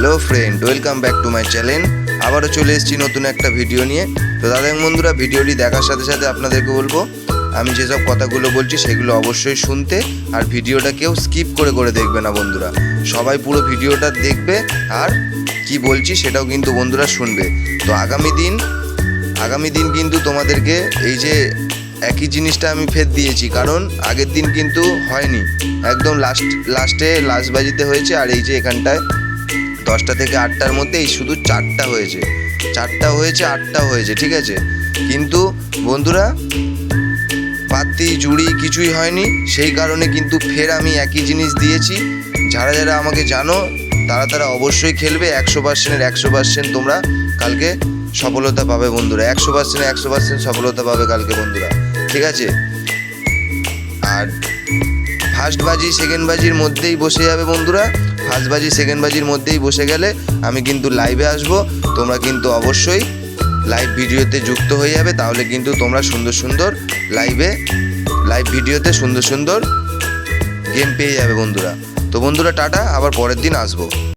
Hello friend, welcome back to my channel. আবারও চলে এসেছি নতুন একটা ভিডিও নিয়ে। তো দাদা বন্ধুরা, ভিডিওটি দেখার সাথে সাথে আপনাদেরকে বলবো, আমি যেসব কথাগুলো বলছি সেগুলো অবশ্যই শুনতে, আর ভিডিওটা কেউ স্কিপ করে দেখবে না বন্ধুরা। সবাই পুরো ভিডিওটা দেখবে আর কি বলছি সেটাও কিন্তু বন্ধুরা শুনবে। তো আগামী দিন কিন্তু তোমাদেরকে এই যে একই জিনিসটা আমি ফের দিয়েছি, কারণ আগের দিন কিন্তু হয়নি, একদম লাস্টে বাজিতে হয়েছে। আর এই যে এখানটায় 10টা থেকে 8টার মধ্যে এই শুধু 4টা হয়েছে, 8টা হয়েছে, ঠিক আছে। কিন্তু বন্ধুরা পাত্তি জুড়ি কিছুই হয়নি, সেই কারণে কিন্তু ফের আমি একই জিনিস দিয়েছি। যারা আমাকে জানো তারা অবশ্যই খেলবে। 100% তোমরা কালকে সফলতা পাবে বন্ধুরা, 100% সফলতা পাবে কালকে বন্ধুরা, ঠিক আছে। আর ফার্স্ট বাজি সেকেন্ড বাজির মধ্যেই বসে যাবে বন্ধুরা, ফার্স্ট বাজি সেকেন্ড বাজির মধ্যেই বসে গেলে আমি কিন্তু লাইভে আসবো। তোমরা কিন্তু অবশ্যই লাইভ ভিডিওতে যুক্ত হয়ে যাবে, তাহলে কিন্তু তোমরা সুন্দর লাইভ ভিডিওতে সুন্দর গেম পেয়ে যাবে বন্ধুরা। তো বন্ধুরা টাটা, আবার পরের দিন আসবো।